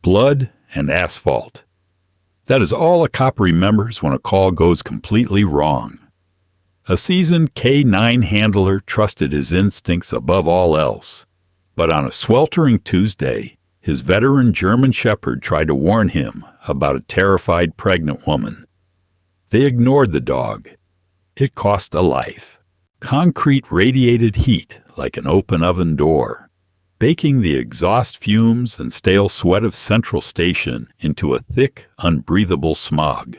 blood, and asphalt. That is all a cop remembers when a call goes completely wrong. A seasoned K-9 handler trusted his instincts above all else. But on a sweltering Tuesday, his veteran German Shepherd tried to warn him about a terrified pregnant woman. They ignored the dog. It cost a life. Concrete radiated heat like an open oven door, baking the exhaust fumes and stale sweat of Central Station into a thick, unbreathable smog.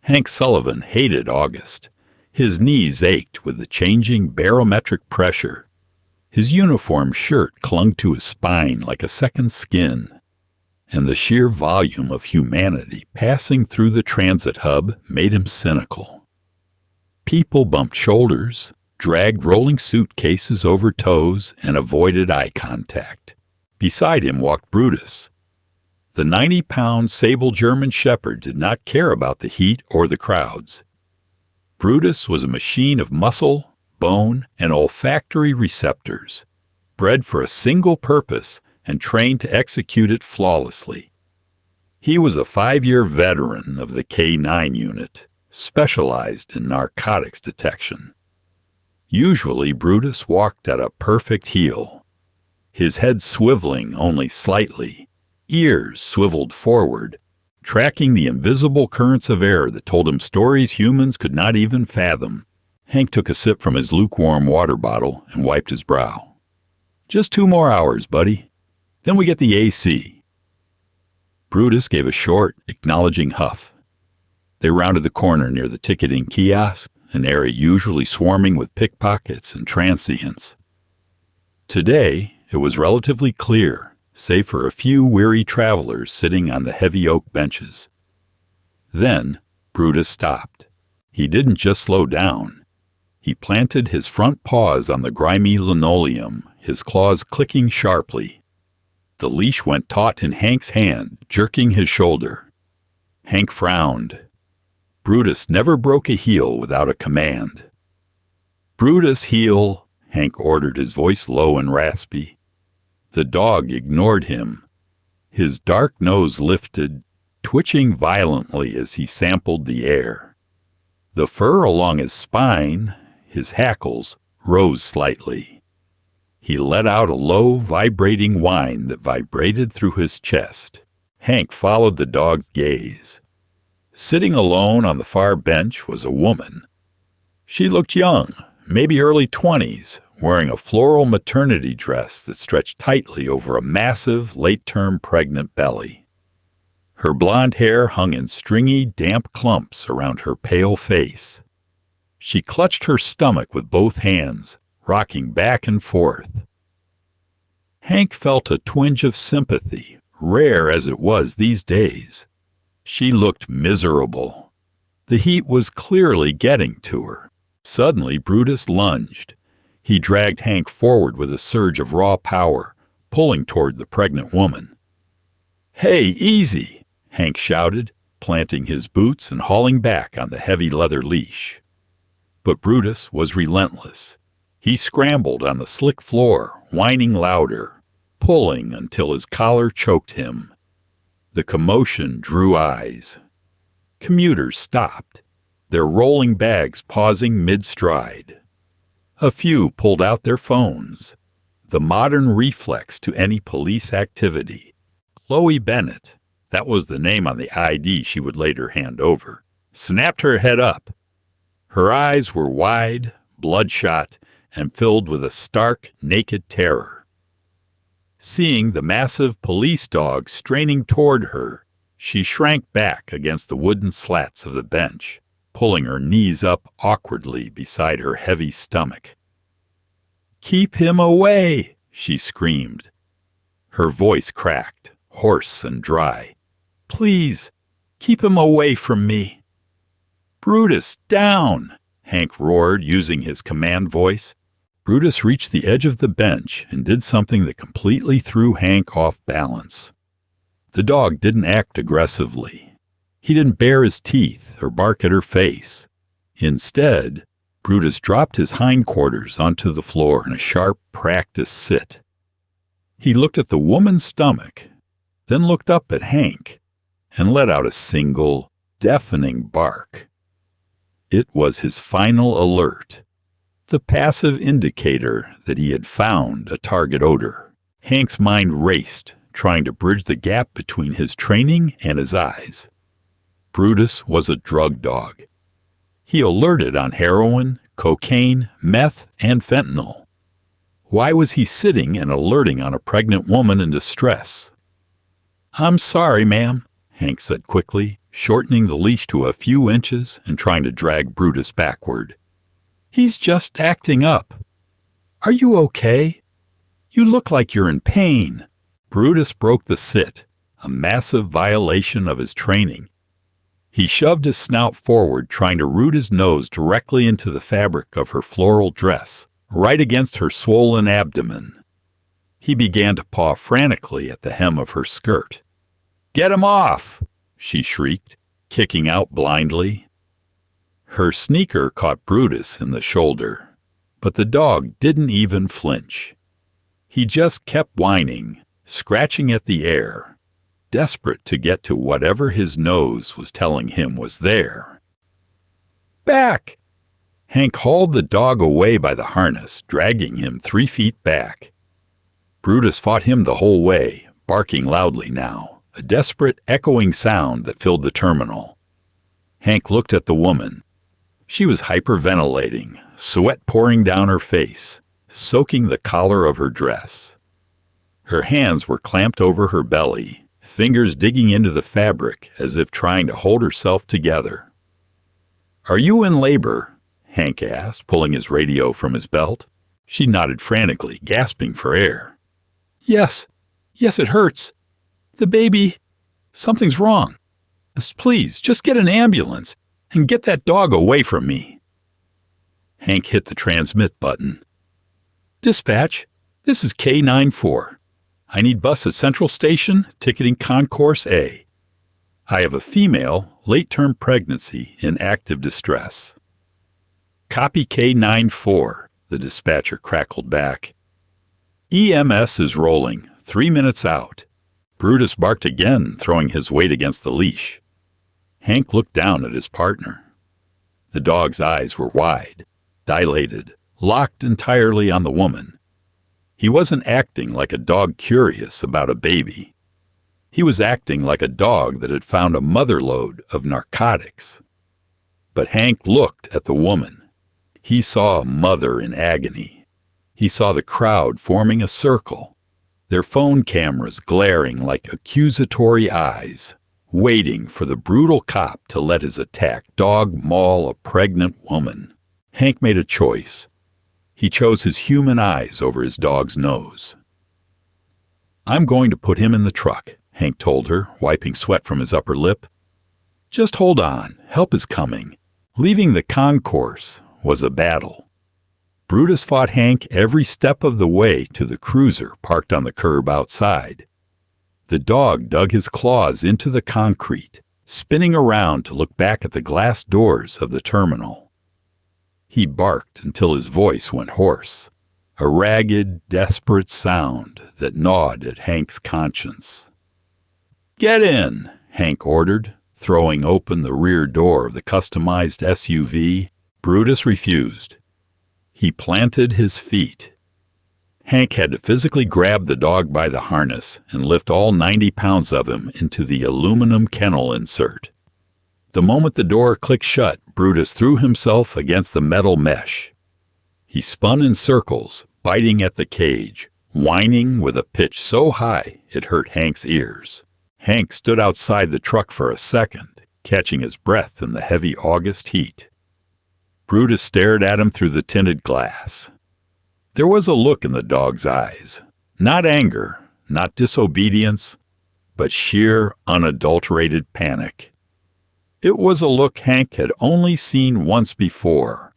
Hank Sullivan hated August. His knees ached with the changing barometric pressure. His uniform shirt clung to his spine like a second skin, and the sheer volume of humanity passing through the transit hub made him cynical. People bumped shoulders, dragged rolling suitcases over toes, and avoided eye contact. Beside him walked Brutus. The 90-pound sable German Shepherd did not care about the heat or the crowds. Brutus was a machine of muscle, bone, and olfactory receptors, bred for a single purpose and trained to execute it flawlessly. He was a 5-year veteran of the K-9 unit, specialized in narcotics detection. Usually, Brutus walked at a perfect heel, his head swiveling only slightly, ears swiveled forward, tracking the invisible currents of air that told him stories humans could not even fathom. Hank took a sip from his lukewarm water bottle and wiped his brow. "Just 2 more hours, buddy. Then we get the AC." Brutus gave a short, acknowledging huff. They rounded the corner near the ticketing kiosk, an area usually swarming with pickpockets and transients. Today, it was relatively clear, save for a few weary travelers sitting on the heavy oak benches. Then, Brutus stopped. He didn't just slow down. He planted his front paws on the grimy linoleum, his claws clicking sharply. The leash went taut in Hank's hand, jerking his shoulder. Hank frowned. Brutus never broke a heel without a command. "Brutus, heel," Hank ordered, his voice low and raspy. The dog ignored him. His dark nose lifted, twitching violently as he sampled the air. The fur along his spine, his hackles, rose slightly. He let out a low, vibrating whine that vibrated through his chest. Hank followed the dog's gaze. Sitting alone on the far bench was a woman. She looked young, maybe early 20s, wearing a floral maternity dress that stretched tightly over a massive, late-term pregnant belly. Her blonde hair hung in stringy, damp clumps around her pale face. She clutched her stomach with both hands, rocking back and forth. Hank felt a twinge of sympathy, rare as it was these days. She looked miserable. The heat was clearly getting to her. Suddenly, Brutus lunged. He dragged Hank forward with a surge of raw power, pulling toward the pregnant woman. "Hey, easy!" Hank shouted, planting his boots and hauling back on the heavy leather leash. But Brutus was relentless. He scrambled on the slick floor, whining louder, pulling until his collar choked him. The commotion drew eyes. Commuters stopped, their rolling bags pausing mid-stride. A few pulled out their phones, the modern reflex to any police activity. Chloe Bennett, that was the name on the ID she would later hand over, snapped her head up. Her eyes were wide, bloodshot, and filled with a stark, naked terror. Seeing the massive police dog straining toward her, she shrank back against the wooden slats of the bench, pulling her knees up awkwardly beside her heavy stomach. "Keep him away!" she screamed. Her voice cracked, hoarse and dry. "Please, keep him away from me." "Brutus, down!" Hank roared, using his command voice. Brutus reached the edge of the bench and did something that completely threw Hank off balance. The dog didn't act aggressively. He didn't bare his teeth or bark at her face. Instead, Brutus dropped his hindquarters onto the floor in a sharp, practiced sit. He looked at the woman's stomach. then looked up at Hank and let out a single, deafening bark. It was his final alert, the passive indicator that he had found a target odor. Hank's mind raced, trying to bridge the gap between his training and his eyes. Brutus was a drug dog. He alerted on heroin, cocaine, meth, and fentanyl. Why was he sitting and alerting on a pregnant woman in distress? "I'm sorry, ma'am," Hank said quickly, shortening the leash to a few inches and trying to drag Brutus backward. "He's just acting up. Are you okay? You look like you're in pain." Brutus broke the sit, a massive violation of his training. He shoved his snout forward, trying to root his nose directly into the fabric of her floral dress, right against her swollen abdomen. He began to paw frantically at the hem of her skirt. "Get him off!" she shrieked, kicking out blindly. Her sneaker caught Brutus in the shoulder, but the dog didn't even flinch. He just kept whining, scratching at the air, desperate to get to whatever his nose was telling him was there. "Back!" Hank hauled the dog away by the harness, dragging him 3 feet back. Brutus fought him the whole way, barking loudly now, a desperate, echoing sound that filled the terminal. Hank looked at the woman. She was hyperventilating, sweat pouring down her face, soaking the collar of her dress. Her hands were clamped over her belly, fingers digging into the fabric as if trying to hold herself together. "Are you in labor?" Hank asked, pulling his radio from his belt. She nodded frantically, gasping for air. Yes, it hurts. The baby, something's wrong. Please, just get an ambulance and get that dog away from me." Hank hit the transmit button. "Dispatch, this is K94. I need bus at Central Station, ticketing Concourse A. I have a female, late-term pregnancy in active distress." "Copy K94, the dispatcher crackled back. "EMS is rolling, 3 minutes out." Brutus barked again, throwing his weight against the leash. Hank looked down at his partner. The dog's eyes were wide, dilated, locked entirely on the woman. He wasn't acting like a dog curious about a baby. He was acting like a dog that had found a motherlode of narcotics. But Hank looked at the woman. He saw a mother in agony. He saw the crowd forming a circle, their phone cameras glaring like accusatory eyes, waiting for the brutal cop to let his attack dog maul a pregnant woman. Hank made a choice. He chose his human eyes over his dog's nose. "I'm going to put him in the truck," Hank told her, wiping sweat from his upper lip. "Just hold on. Help is coming." Leaving the concourse was a battle. Brutus fought Hank every step of the way to the cruiser parked on the curb outside. The dog dug his claws into the concrete, spinning around to look back at the glass doors of the terminal. He barked until his voice went hoarse, a ragged, desperate sound that gnawed at Hank's conscience. "Get in," Hank ordered, throwing open the rear door of the customized SUV. Brutus refused. He planted his feet. Hank had to physically grab the dog by the harness and lift all 90 pounds of him into the aluminum kennel insert. The moment the door clicked shut, Brutus threw himself against the metal mesh. He spun in circles, biting at the cage, whining with a pitch so high it hurt Hank's ears. Hank stood outside the truck for a second, catching his breath in the heavy August heat. Brutus stared at him through the tinted glass. There was a look in the dog's eyes. Not anger, not disobedience, but sheer, unadulterated panic. It was a look Hank had only seen once before,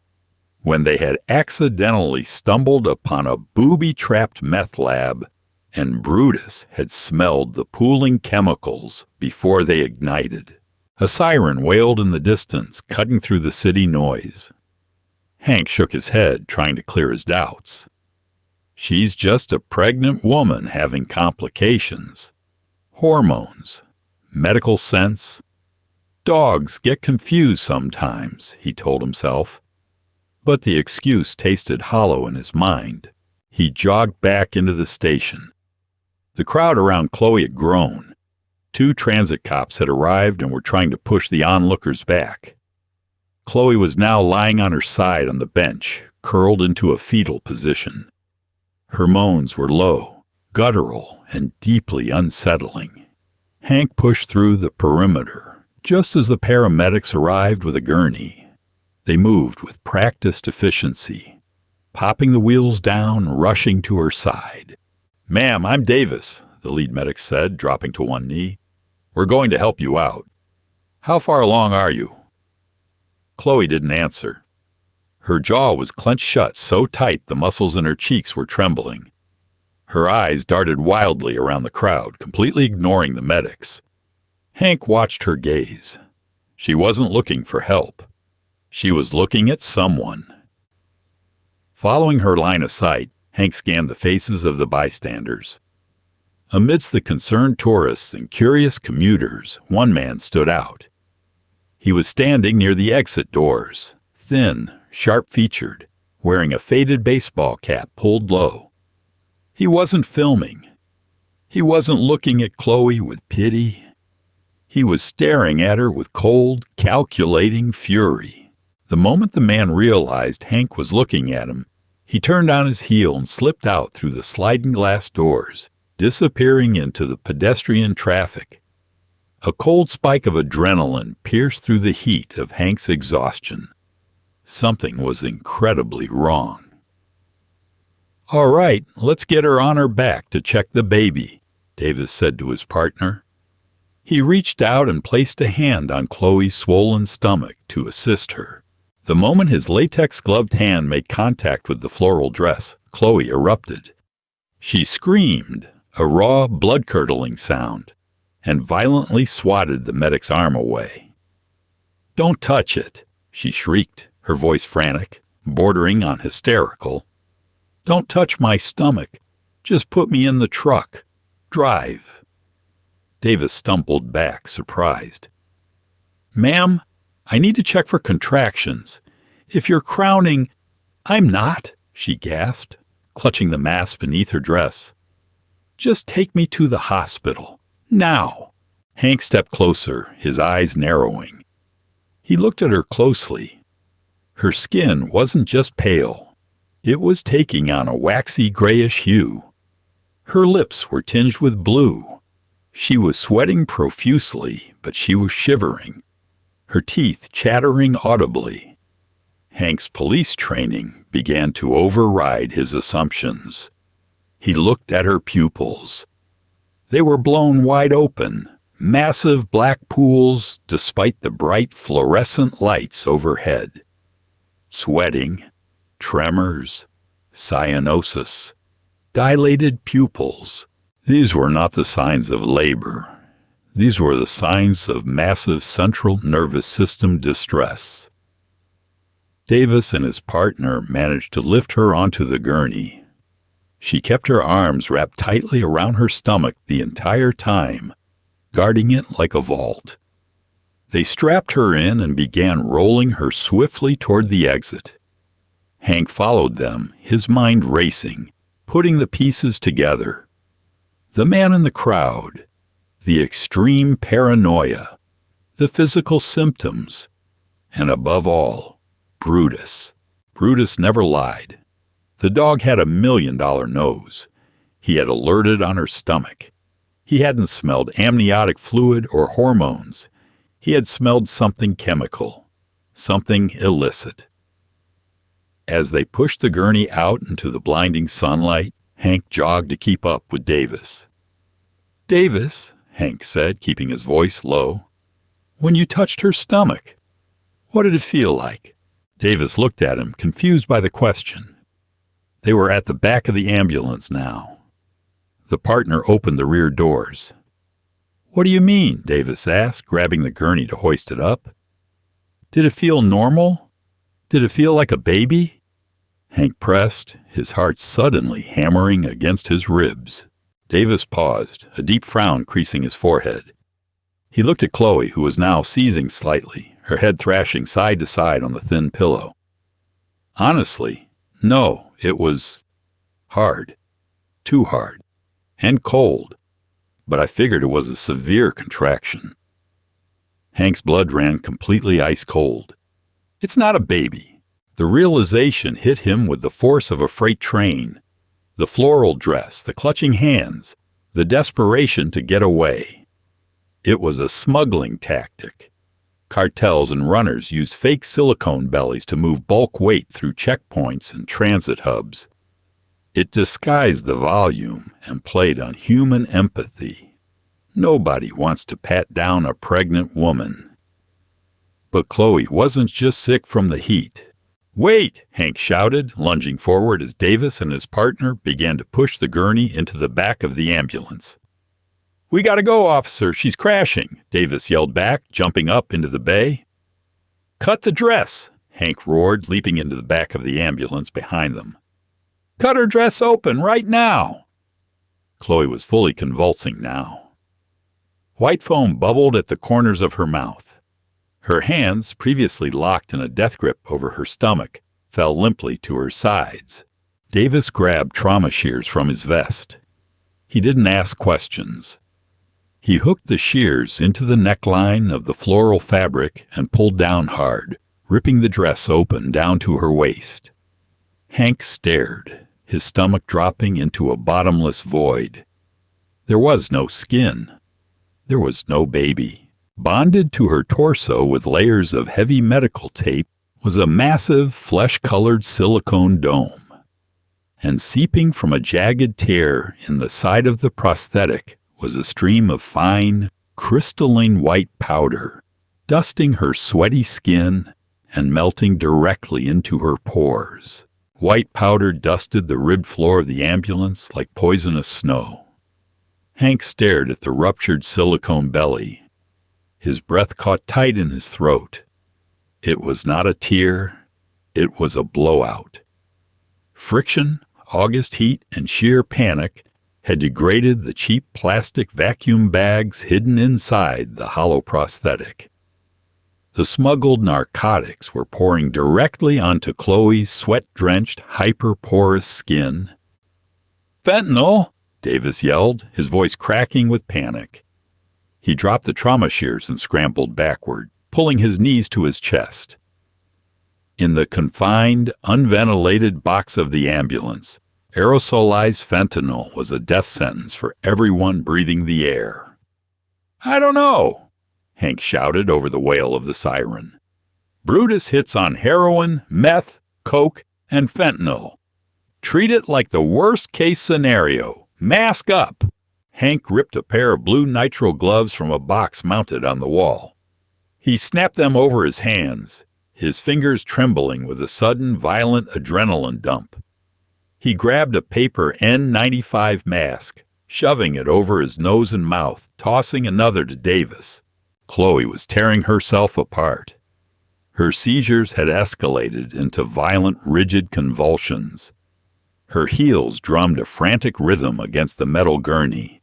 when they had accidentally stumbled upon a booby-trapped meth lab, and Brutus had smelled the pooling chemicals before they ignited. A siren wailed in the distance, cutting through the city noise. Hank shook his head, trying to clear his doubts. She's just a pregnant woman having complications. Hormones. Medical sense. Dogs get confused sometimes, he told himself. But the excuse tasted hollow in his mind. He jogged back into the station. The crowd around Chloe had grown. 2 transit cops had arrived and were trying to push the onlookers back. Chloe was now lying on her side on the bench, curled into a fetal position. Her moans were low, guttural, and deeply unsettling. Hank pushed through the perimeter, just as the paramedics arrived with a gurney. They moved with practiced efficiency, popping the wheels down, rushing to her side. "Ma'am, I'm Davis," the lead medic said, dropping to one knee. "We're going to help you out. How far along are you?" Chloe didn't answer. Her jaw was clenched shut so tight the muscles in her cheeks were trembling. Her eyes darted wildly around the crowd, completely ignoring the medics. Hank watched her gaze. She wasn't looking for help. She was looking at someone. Following her line of sight, Hank scanned the faces of the bystanders. Amidst the concerned tourists and curious commuters, one man stood out. He was standing near the exit doors, thin, sharp-featured, wearing a faded baseball cap pulled low. He wasn't filming. He wasn't looking at Chloe with pity. He was staring at her with cold, calculating fury. The moment the man realized Hank was looking at him, he turned on his heel and slipped out through the sliding glass doors, disappearing into the pedestrian traffic. A cold spike of adrenaline pierced through the heat of Hank's exhaustion. Something was incredibly wrong. "All right, let's get her on her back to check the baby," Davis said to his partner. He reached out and placed a hand on Chloe's swollen stomach to assist her. The moment his latex-gloved hand made contact with the floral dress, Chloe erupted. She screamed, a raw, blood-curdling sound, and violently swatted the medic's arm away. "Don't touch it," she shrieked, her voice frantic, bordering on hysterical. "Don't touch my stomach. Just put me in the truck. Drive." Davis stumbled back, surprised. "Ma'am, I need to check for contractions. If you're crowning—" "I'm not," she gasped, clutching the mass beneath her dress. "Just take me to the hospital. Now." Hank stepped closer, his eyes narrowing. He looked at her closely. Her skin wasn't just pale. It was taking on a waxy grayish hue. Her lips were tinged with blue. She was sweating profusely, but she was shivering, her teeth chattering audibly. Hank's police training began to override his assumptions. He looked at her pupils. They were blown wide open, massive black pools despite the bright fluorescent lights overhead. Sweating, tremors, cyanosis, dilated pupils. These were not the signs of labor. These were the signs of massive central nervous system distress. Davis and his partner managed to lift her onto the gurney. She kept her arms wrapped tightly around her stomach the entire time, guarding it like a vault. They strapped her in and began rolling her swiftly toward the exit. Hank followed them, his mind racing, putting the pieces together. The man in the crowd, the extreme paranoia, the physical symptoms, and above all, Brutus. Brutus never lied. The dog had $1 million nose. He had alerted on her stomach. He hadn't smelled amniotic fluid or hormones. He had smelled something chemical, something illicit. As they pushed the gurney out into the blinding sunlight, Hank jogged to keep up with Davis. "Davis," Hank said, keeping his voice low, "when you touched her stomach, what did it feel like?" Davis looked at him, confused by the question. They were at the back of the ambulance now. The partner opened the rear doors. "What do you mean?" Davis asked, grabbing the gurney to hoist it up. "Did it feel normal? Did it feel like a baby?" Hank pressed, his heart suddenly hammering against his ribs. Davis paused, a deep frown creasing his forehead. He looked at Chloe, who was now seizing slightly, her head thrashing side to side on the thin pillow. Honestly, no, it was hard. Too hard. And cold. But I figured it was a severe contraction. Hank's blood ran completely ice cold. It's not a baby. The realization hit him with the force of a freight train. The floral dress, the clutching hands, the desperation to get away. It was a smuggling tactic. Cartels and runners used fake silicone bellies to move bulk weight through checkpoints and transit hubs. It disguised the volume and played on human empathy. Nobody wants to pat down a pregnant woman. But Chloe wasn't just sick from the heat. "Wait!" Hank shouted, lunging forward as Davis and his partner began to push the gurney into the back of the ambulance. "We gotta go, officer. She's crashing," Davis yelled back, jumping up into the bay. "Cut the dress!" Hank roared, leaping into the back of the ambulance behind them. "Cut her dress open right now!" Chloe was fully convulsing now. White foam bubbled at the corners of her mouth. Her hands, previously locked in a death grip over her stomach, fell limply to her sides. Davis grabbed trauma shears from his vest. He didn't ask questions. He hooked the shears into the neckline of the floral fabric and pulled down hard, ripping the dress open down to her waist. Hank stared, his stomach dropping into a bottomless void. There was no skin. There was no baby. Bonded to her torso with layers of heavy medical tape was a massive, flesh-colored silicone dome. And seeping from a jagged tear in the side of the prosthetic was a stream of fine, crystalline white powder, dusting her sweaty skin and melting directly into her pores. White powder dusted the ribbed floor of the ambulance like poisonous snow. Hank stared at the ruptured silicone belly. His breath caught tight in his throat. It was not a tear. It was a blowout. Friction, August heat, and sheer panic had degraded the cheap plastic vacuum bags hidden inside the hollow prosthetic. The smuggled narcotics were pouring directly onto Chloe's sweat-drenched, hyper-porous skin. "Fentanyl!" Davis yelled, his voice cracking with panic. He dropped the trauma shears and scrambled backward, pulling his knees to his chest. In the confined, unventilated box of the ambulance, aerosolized fentanyl was a death sentence for everyone breathing the air. "I don't know," Hank shouted over the wail of the siren. "Brutus hits on heroin, meth, coke, and fentanyl. Treat it like the worst-case scenario. Mask up." Hank ripped a pair of blue nitrile gloves from a box mounted on the wall. He snapped them over his hands, his fingers trembling with a sudden, violent adrenaline dump. He grabbed a paper N95 mask, shoving it over his nose and mouth, tossing another to Davis. Chloe was tearing herself apart. Her seizures had escalated into violent, rigid convulsions. Her heels drummed a frantic rhythm against the metal gurney.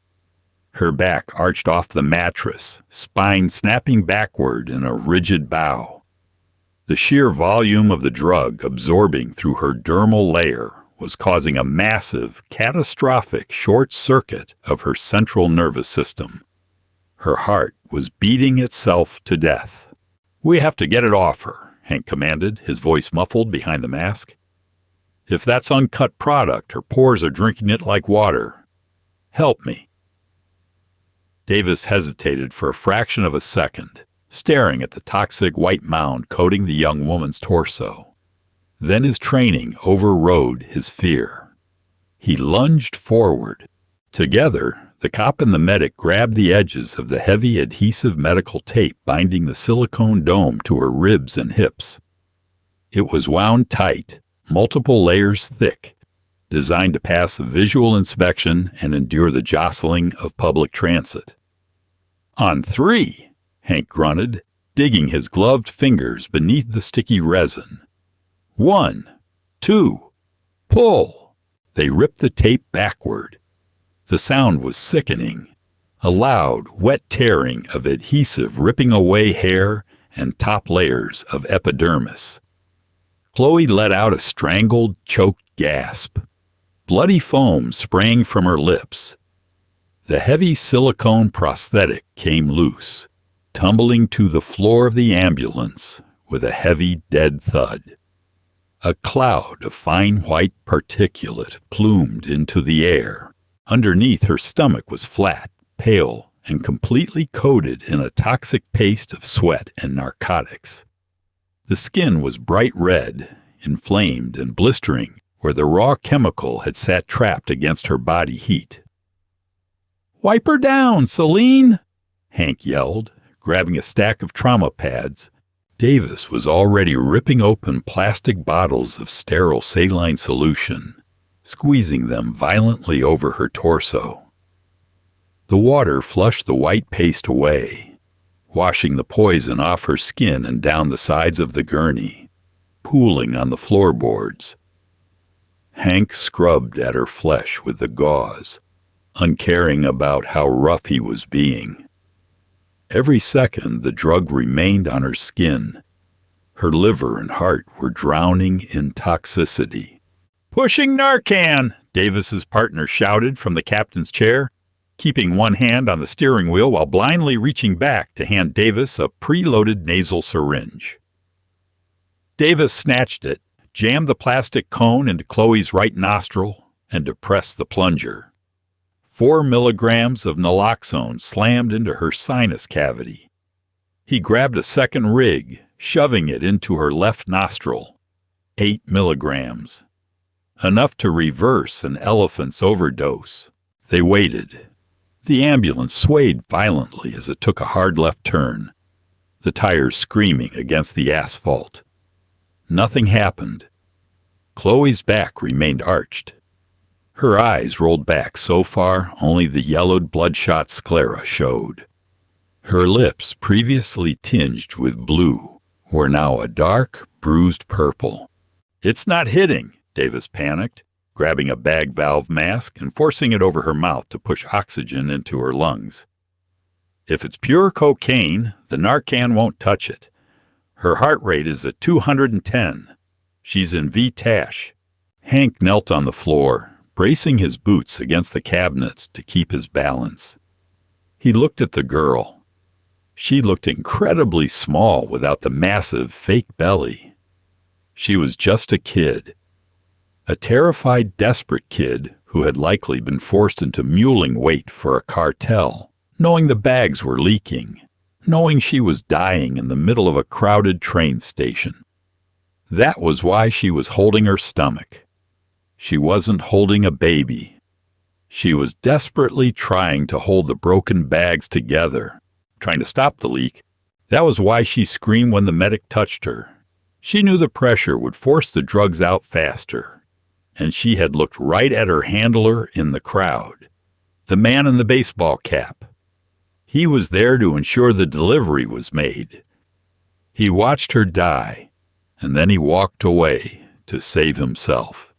Her back arched off the mattress, spine snapping backward in a rigid bow. The sheer volume of the drug absorbing through her dermal layer was causing a massive, catastrophic short circuit of her central nervous system. Her heart was beating itself to death. "We have to get it off her," Hank commanded, his voice muffled behind the mask. "If that's uncut product, her pores are drinking it like water. Help me." Davis hesitated for a fraction of a second, staring at the toxic white mound coating the young woman's torso. Then his training overrode his fear. He lunged forward. Together, the cop and the medic grabbed the edges of the heavy adhesive medical tape binding the silicone dome to her ribs and hips. It was wound tight, multiple layers thick, designed to pass a visual inspection and endure the jostling of public transit. "On 3, Hank grunted, digging his gloved fingers beneath the sticky resin. 1, 2, pull. They ripped the tape backward. The sound was sickening, a loud, wet tearing of adhesive ripping away hair and top layers of epidermis. Chloe let out a strangled, choked gasp. Bloody foam sprang from her lips. The heavy silicone prosthetic came loose, tumbling to the floor of the ambulance with a heavy, dead thud. A cloud of fine white particulate plumed into the air. Underneath, her stomach was flat, pale, and completely coated in a toxic paste of sweat and narcotics. The skin was bright red, inflamed and blistering, where the raw chemical had sat trapped against her body heat. "Wipe her down, Celine!" Hank yelled, grabbing a stack of trauma pads. Davis was already ripping open plastic bottles of sterile saline solution, squeezing them violently over her torso. The water flushed the white paste away, washing the poison off her skin and down the sides of the gurney, pooling on the floorboards. Hank scrubbed at her flesh with the gauze, uncaring about how rough he was being. Every second the drug remained on her skin. Her liver and heart were drowning in toxicity. "Pushing Narcan!" Davis's partner shouted from the captain's chair, keeping one hand on the steering wheel while blindly reaching back to hand Davis a preloaded nasal syringe. Davis snatched it, jammed the plastic cone into Chloe's right nostril, and depressed the plunger. 4 milligrams of naloxone slammed into her sinus cavity. He grabbed a second rig, shoving it into her left nostril. 8 milligrams. Enough to reverse an elephant's overdose. They waited. The ambulance swayed violently as it took a hard left turn, the tires screaming against the asphalt. Nothing happened. Chloe's back remained arched. Her eyes rolled back so far only the yellowed bloodshot sclera showed. Her lips, previously tinged with blue, were now a dark, bruised purple. "It's not hitting," Davis panicked, grabbing a bag valve mask and forcing it over her mouth to push oxygen into her lungs. "If it's pure cocaine, the Narcan won't touch it. Her heart rate is at 210. She's in V-Tash." Hank knelt on the floor, bracing his boots against the cabinets to keep his balance. He looked at the girl. She looked incredibly small without the massive fake belly. She was just a kid. A terrified, desperate kid who had likely been forced into muling weight for a cartel, knowing the bags were leaking, knowing she was dying in the middle of a crowded train station. That was why she was holding her stomach. She wasn't holding a baby. She was desperately trying to hold the broken bags together, trying to stop the leak. That was why she screamed when the medic touched her. She knew the pressure would force the drugs out faster, and she had looked right at her handler in the crowd, the man in the baseball cap. He was there to ensure the delivery was made. He watched her die, and then he walked away to save himself.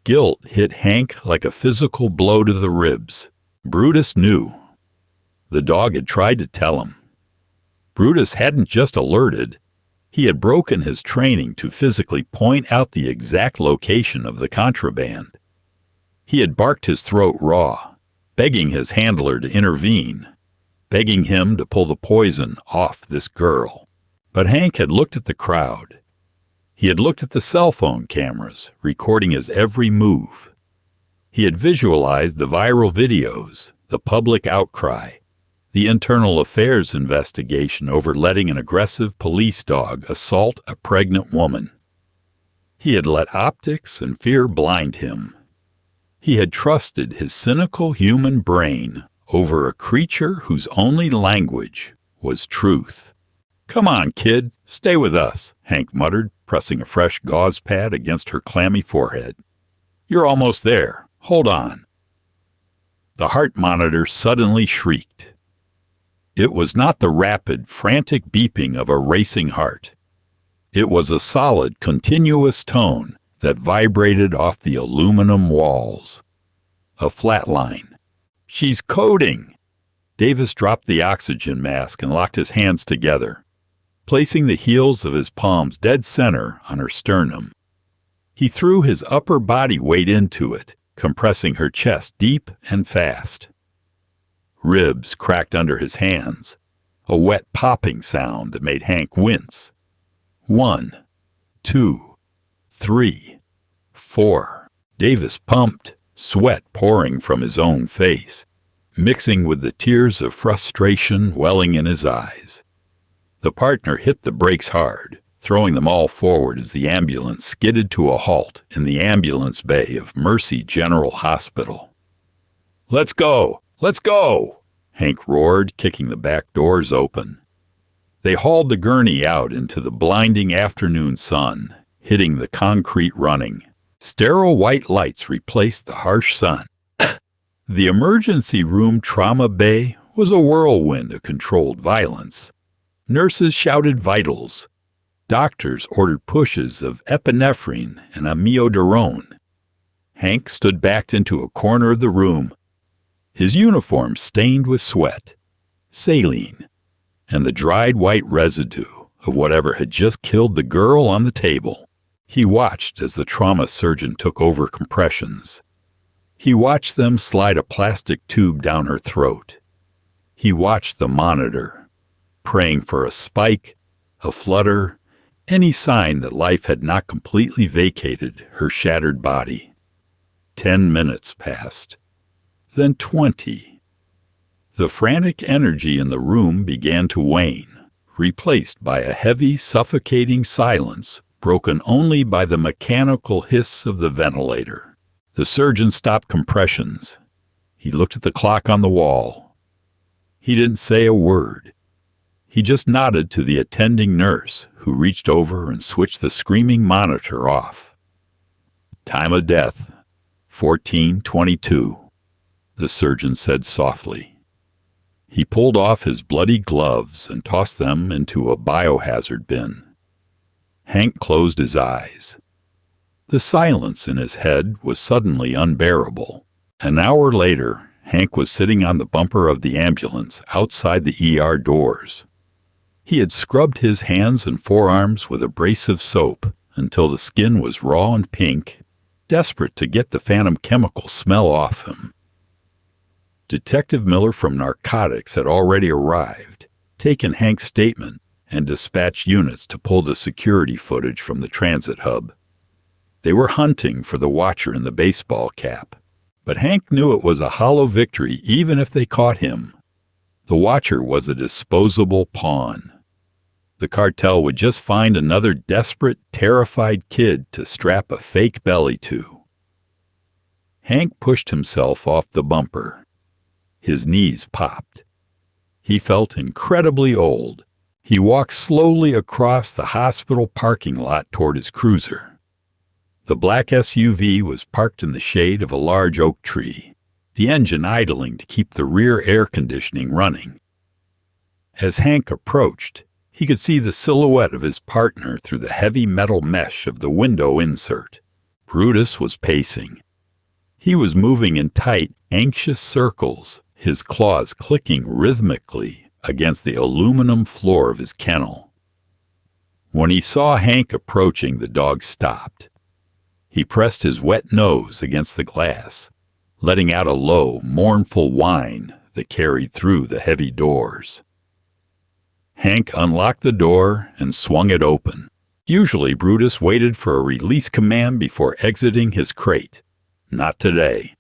Guilt hit Hank like a physical blow to the ribs. Brutus knew. The dog had tried to tell him. Brutus hadn't just alerted. He had broken his training to physically point out the exact location of the contraband. He had barked his throat raw, begging his handler to intervene, begging him to pull the poison off this girl. But Hank had looked at the crowd. He had looked at the cell phone cameras, recording his every move. He had visualized the viral videos, the public outcry, the internal affairs investigation over letting an aggressive police dog assault a pregnant woman. He had let optics and fear blind him. He had trusted his cynical human brain over a creature whose only language was truth. "Come on, kid, stay with us," Hank muttered, pressing a fresh gauze pad against her clammy forehead. "You're almost there. Hold on." The heart monitor suddenly shrieked. It was not the rapid, frantic beeping of a racing heart. It was a solid, continuous tone that vibrated off the aluminum walls. A flat line. "She's coding!" Davis dropped the oxygen mask and locked his hands together, placing the heels of his palms dead center on her sternum. He threw his upper body weight into it, compressing her chest deep and fast. Ribs cracked under his hands, a wet popping sound that made Hank wince. 1, 2, 3, 4. Davis pumped, sweat pouring from his own face, mixing with the tears of frustration welling in his eyes. The partner hit the brakes hard, throwing them all forward as the ambulance skidded to a halt in the ambulance bay of Mercy General Hospital. "Let's go! Let's go!" Hank roared, kicking the back doors open. They hauled the gurney out into the blinding afternoon sun, hitting the concrete running. Sterile white lights replaced the harsh sun. The emergency room trauma bay was a whirlwind of controlled violence. Nurses shouted vitals. Doctors ordered pushes of epinephrine and amiodarone. Hank stood backed into a corner of the room, his uniform stained with sweat, saline, and the dried white residue of whatever had just killed the girl on the table. He watched as the trauma surgeon took over compressions. He watched them slide a plastic tube down her throat. He watched the monitor, praying for a spike, a flutter, any sign that life had not completely vacated her shattered body. 10 minutes passed. Then 20. The frantic energy in the room began to wane, replaced by a heavy, suffocating silence broken only by the mechanical hiss of the ventilator. The surgeon stopped compressions. He looked at the clock on the wall. He didn't say a word. He just nodded to the attending nurse, who reached over and switched the screaming monitor off. "Time of death, 14:22. The surgeon said softly. He pulled off his bloody gloves and tossed them into a biohazard bin. Hank closed his eyes. The silence in his head was suddenly unbearable. An hour later, Hank was sitting on the bumper of the ambulance outside the ER doors. He had scrubbed his hands and forearms with abrasive soap until the skin was raw and pink, desperate to get the phantom chemical smell off him. Detective Miller from Narcotics had already arrived, taken Hank's statement, and dispatched units to pull the security footage from the transit hub. They were hunting for the watcher in the baseball cap, but Hank knew it was a hollow victory even if they caught him. The watcher was a disposable pawn. The cartel would just find another desperate, terrified kid to strap a fake belly to. Hank pushed himself off the bumper. His knees popped. He felt incredibly old. He walked slowly across the hospital parking lot toward his cruiser. The black SUV was parked in the shade of a large oak tree, the engine idling to keep the rear air conditioning running. As Hank approached, he could see the silhouette of his partner through the heavy metal mesh of the window insert. Brutus was pacing. He was moving in tight, anxious circles, his claws clicking rhythmically against the aluminum floor of his kennel. When he saw Hank approaching, the dog stopped. He pressed his wet nose against the glass, letting out a low, mournful whine that carried through the heavy doors. Hank unlocked the door and swung it open. Usually Brutus waited for a release command before exiting his crate. Not today.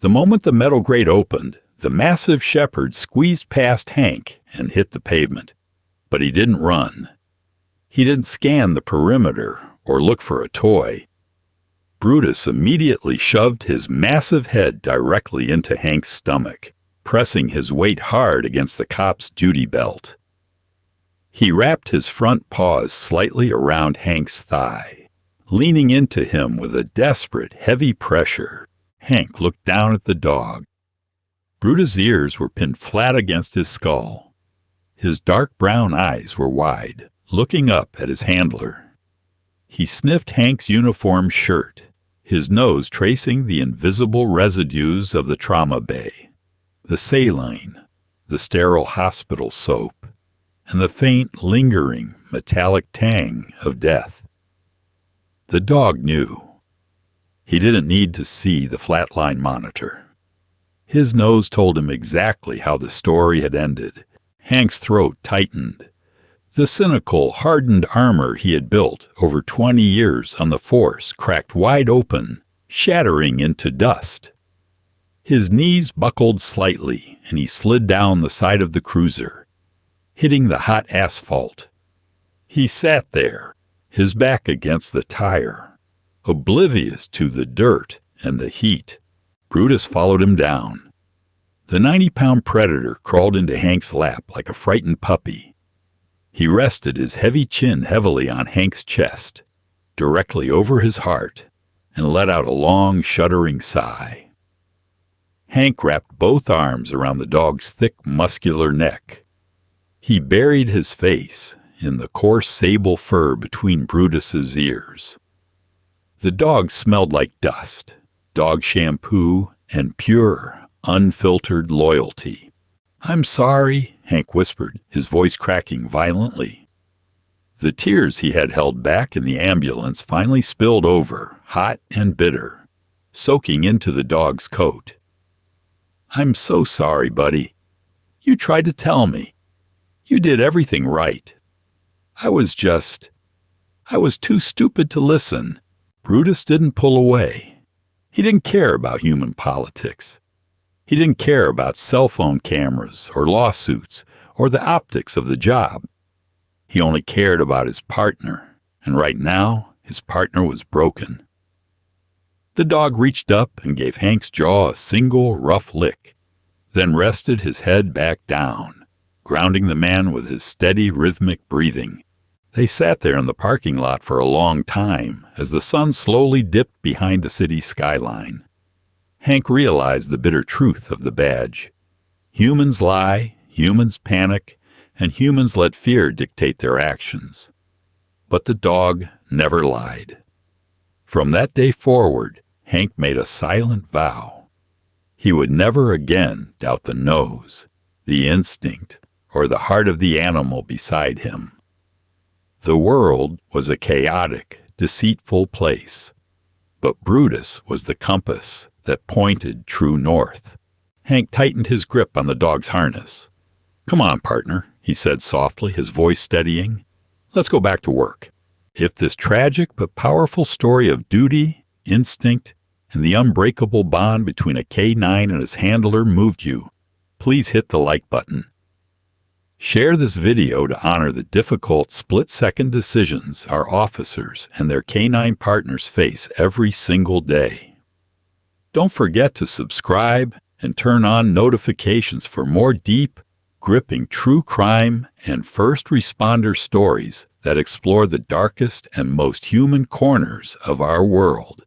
The moment the metal grate opened, the massive shepherd squeezed past Hank and hit the pavement. But he didn't run. He didn't scan the perimeter or look for a toy. Brutus immediately shoved his massive head directly into Hank's stomach, pressing his weight hard against the cop's duty belt. He wrapped his front paws slightly around Hank's thigh, leaning into him with a desperate, heavy pressure. Hank looked down at the dog. Brutus' ears were pinned flat against his skull. His dark brown eyes were wide, looking up at his handler. He sniffed Hank's uniform shirt. his nose tracing the invisible residues of the trauma bay, the saline, the sterile hospital soap, and the faint, lingering, metallic tang of death. The dog knew. He didn't need to see the flatline monitor. His nose told him exactly how the story had ended. Hank's throat tightened. The cynical, hardened armor he had built over 20 years on the force cracked wide open, shattering into dust. His knees buckled slightly, and he slid down the side of the cruiser, hitting the hot asphalt. He sat there, his back against the tire, oblivious to the dirt and the heat. Brutus followed him down. The 90-pound predator crawled into Hank's lap like a frightened puppy. He rested his heavy chin heavily on Hank's chest, directly over his heart, and let out a long, shuddering sigh. Hank wrapped both arms around the dog's thick, muscular neck. He buried his face in the coarse sable fur between Brutus's ears. The dog smelled like dust, dog shampoo, and pure, unfiltered loyalty. "I'm sorry," Hank whispered, his voice cracking violently. The tears he had held back in the ambulance finally spilled over, hot and bitter, soaking into the dog's coat. "I'm so sorry, buddy. You tried to tell me. You did everything right. I was too stupid to listen." Brutus didn't pull away. He didn't care about human politics. He didn't care about cell phone cameras or lawsuits or the optics of the job. He only cared about his partner, and right now his partner was broken. The dog reached up and gave Hank's jaw a single rough lick, then rested his head back down, grounding the man with his steady, rhythmic breathing. They sat there in the parking lot for a long time as the sun slowly dipped behind the city's skyline. Hank realized the bitter truth of the badge. Humans lie, humans panic, and humans let fear dictate their actions. But the dog never lied. From that day forward, Hank made a silent vow. He would never again doubt the nose, the instinct, or the heart of the animal beside him. The world was a chaotic, deceitful place, but Brutus was the compass that pointed true north. Hank tightened his grip on the dog's harness. "Come on, partner," he said softly, his voice steadying. "Let's go back to work. If this tragic but powerful story of duty, instinct, and the unbreakable bond between a K9 and his handler moved you, please hit the like button. Share this video to honor the difficult split-second decisions our officers and their K9 partners face every single day. Don't forget to subscribe and turn on notifications for more deep, gripping true crime and first responder stories that explore the darkest and most human corners of our world.